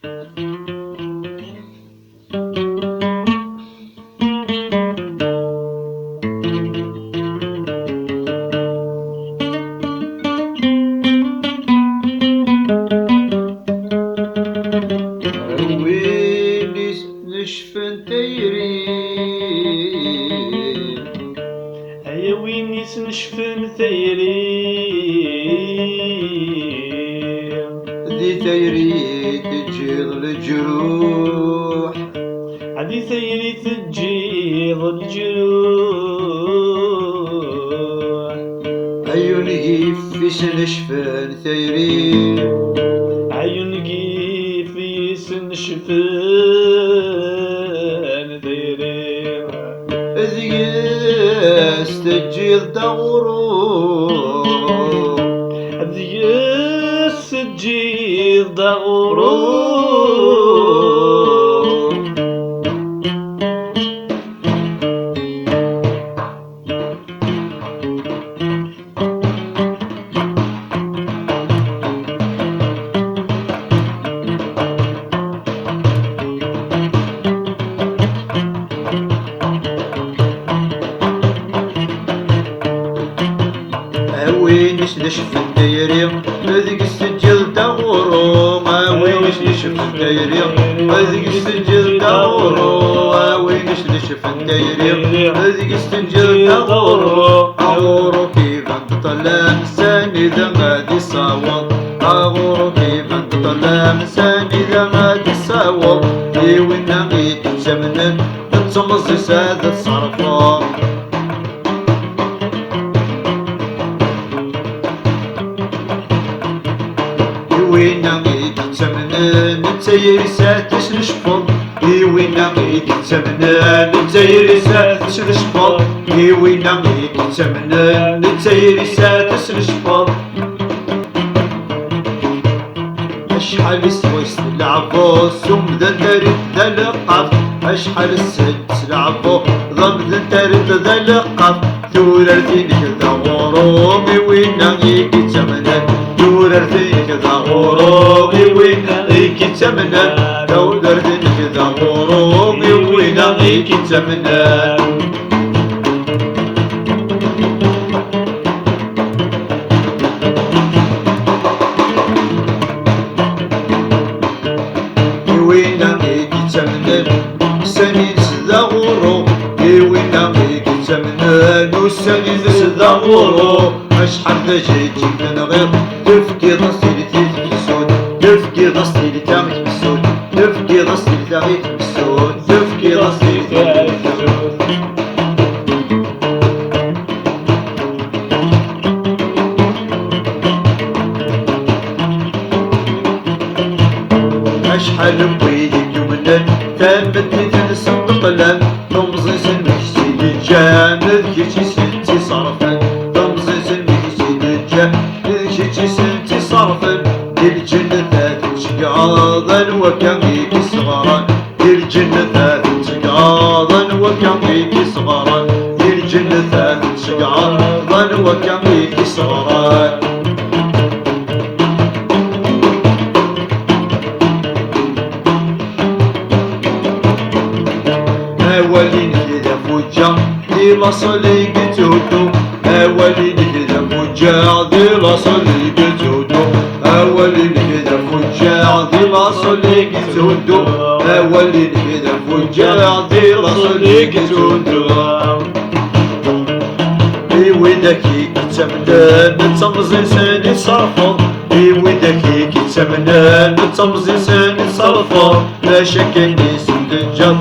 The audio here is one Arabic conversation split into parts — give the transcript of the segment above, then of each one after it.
وين نشفن تيري هيا وين يسنشفن ثيري ذي تيري تجيض الجروح هذي ثيري تجيض الجروح عيون يفيس نشفن ثيري عيون كيفي سنشفن ثيري ذيس تجيض دغروح ذيس تجيض دغروح وينش نشف الدايري هذيك السجل دغورو وينش نشف الدايري هذيك السجل دغورو وينش نشف الدايري هذيك السجل دغورو أغورو كيف أنت طلع لساني إذا غادي صاوب أغورو كيف أنت طلع لساني إذا غادي صاوب وين نغيت تسمنن تمصي سادة صرفو وين نغيت تسمنن نتسير ساتش نشفض وين نغيت تسمنن نتسير ساتش نشفض وين نغيت تسمنن نتسير ساتش نشفض اشحال السويس لعبو سم ذا ترد ذا لقف اشحال السدس لعبو ضم ذا ترد ذا لقف ثورتين كذا غروبي وين نغيت تسمنن ثورتين كذا غروبي وين نغيت تسمنن ثورتين كذا غروبي وين نغيت تسمنن وين نغيت تسمنن سنين سدا غورو وين نغيت تسمنن وسنين سدا غورو اشحال ذا جيتي نغير تفكي ضصيلي تيجي سود تفكي ضصيلي تاغيك بسود تفكي ضصيلي تاغيك بسود تفكي ضصيلي تاغيك بسود اشحال بويدك يمنن ثابتني تنسى طلال تمزي سلمكسي للجامد كيتي سنتي صرفا تمزي سلمكسي للجامد كيتي سنتي صرفا للجنة ذات تقاضا وكان بيك صغارا للجنة ذات تقاضا وكان بيك صغارا للجنة ذات تقاضا وكان بيك صغارا أولين كذا فجع دي لصلي قتودو أولين كذا فجع دي لصلي قتودو أولين كذا فجع دي لصلي قتودو أولين كذا فجع دي لصلي قتودو ويدكي كتمنان تمزي ساني صرفو ويدكي كتمنان تمزي ساني صرفو لا شك اني سندجر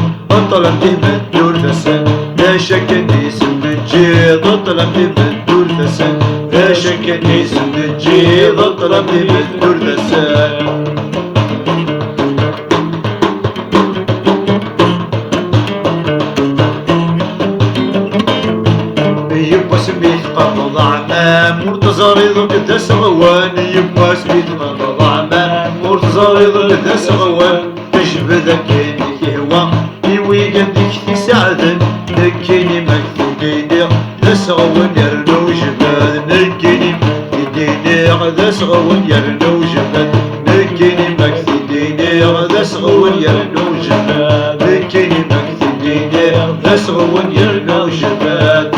طلب من دور فسن لا شك اني سندجر طلب من دور فسن لا شك اني سندجر طلب من دور فسن يبقى سميت قبض عمام مرتزا رضا قداس غوان يبقى سميت قبض عمام مرتزا رضا قداس غوان تجبد كيني يهوى ويقن ديك سعدا نكيني مكتوبيني نسغون يرنو جبال نكيني مكتوبيني نسغون يرنو جبال نكيني مكتوبيني ذا سغون يرنو جبال ذكي مكتبيني ذا سغون يرنو جبال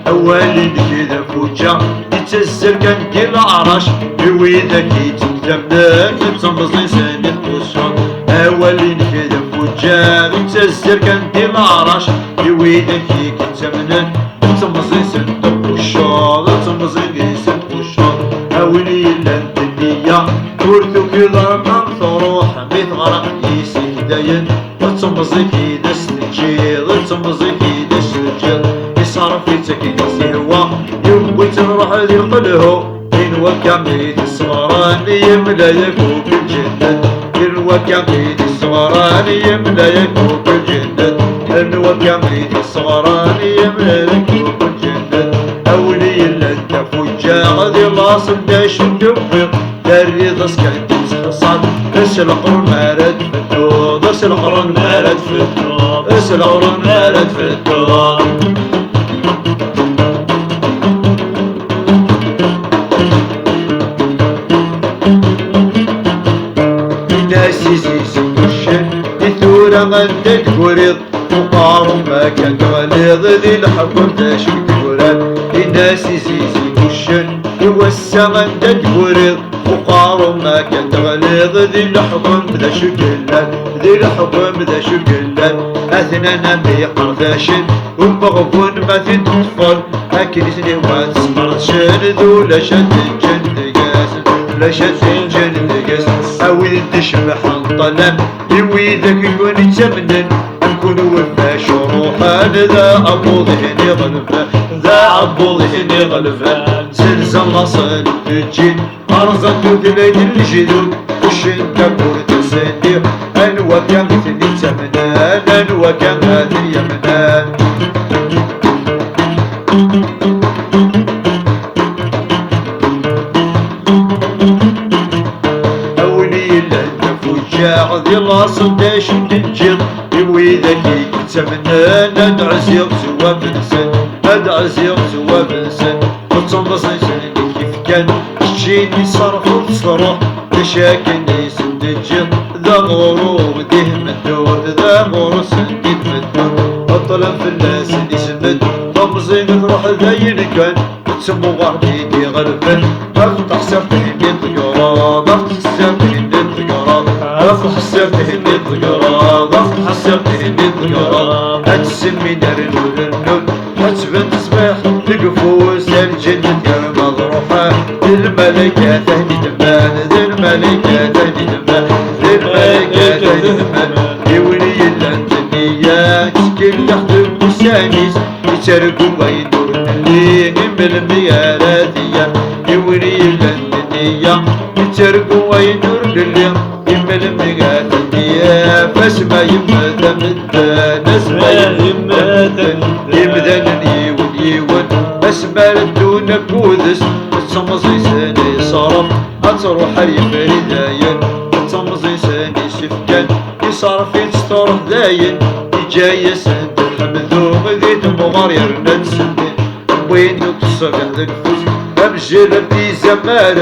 أولي كذا فوجا يتسر كان دير العرش بويدك يتكتمنان نتمزلي سنة القصان أولي كذا فوجا يتسر كان دير العرش بويدك يتكتمنان نتمزلي سنة القصان نتمزلي سنة القصان أولي لان الدنيا ورثو كذا من ثروح ميت غرق يسي هدايا نتمزلي كذا سنجيل نتمزلي كذا سنجيل صار في تكيد سهوا يوم تروح ذي القلهو إن وكاميد الصغران يملا يكوب الجنة إن وكاميد الصغران يملا يكوب الجنة إن وكاميد الصغران يملا يكوب الجنة أولي لنت فجاع ذي لاصل داش الدوفق داري ضسكن تسخصات اس القرن مارد في الدود اس القرن مارد في الدود اس القرن مارد في الدود سيسي وشن يثور غندك وريض وقارو ما كان غليظ ذي الحكم تاشك توران الناس سيسي وشن يوسع غندك وريض وقارو ما كان غليظ ذي الحكم ذا شكلان ذي الحكم ذا شكلان أثنانا بقرداشن ومغفون ما في تطفل أكل سني واتسمرشن ذولا شد الجن قاسن لا شد الجن قاسن أويل تشبح الظلام يويدك يكون يتمنن نكون وفا شروحان ذا أبو ذهني غلفان ذا أبو ذهني غلفان زلزال لاصل تجين أرزان تدلين الجدود وشن كبور تسندير أنوا كان مثلي تمنان أنوا كان هذي يمنان ذي لاصل داش تنجر يويدك يتمنى ندع زيغ زوا بنسن ندع زيغ زوا بنسن وتنبص نسن كيف كان تجيني صرف وتصرح تشاكل يسد الجر ذا غروب ديه مدور ذا غروب سنديد مدور الظلم في الناس اللي سمد ضمزين تروح ذا ينكن تسمو غردي دي غرفن افتح سرتين الطيارات افتح سرتين الطيارات افتح سرتين الطيارات افتح سرتين الطيارات هتسمي نار النور النور هتبان تصبح تقفوز الجنة يا مضروحة الملكة تهدي دمان ذي الملكة تهدي دمان ذي الملكة تهدي دمان يولي اللندنية تسكن تحت المسانيس يتركوا ويدور اللي من بالمياراتية يولي اللندنية يتركوا ويدور اللي من بالمياراتية فاسمع يما تمدان اسمع يما تمدان يمدان يون اسمع دون كودس تصمصي ساني صرف أتروح يفري داين تصمصي ساني سفكان يصرف يسترح داين يجاي سند الحمدوم ذي مغار يرند سندين وين تصبح ذاك فوز أبجل في زمان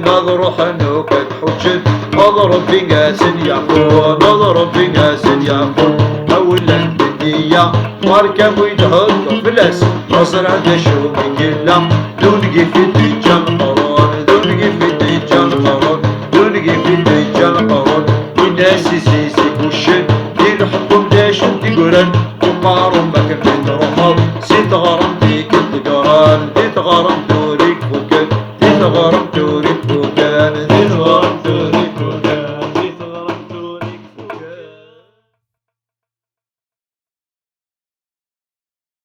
نضرح نوكد حجن نضرب في قاسن يعفون نضرب في قاسن يعفون أولا الدنيا مركب ويدهد فلاس نصر عند شوق كلا دونقي في الدجال قرار دونقي في الدجال قرار دونقي في الدجال قرار والناس سيسي وشن دين حكم داشن تقولن وقارن ما كان في تروحات سيت غرام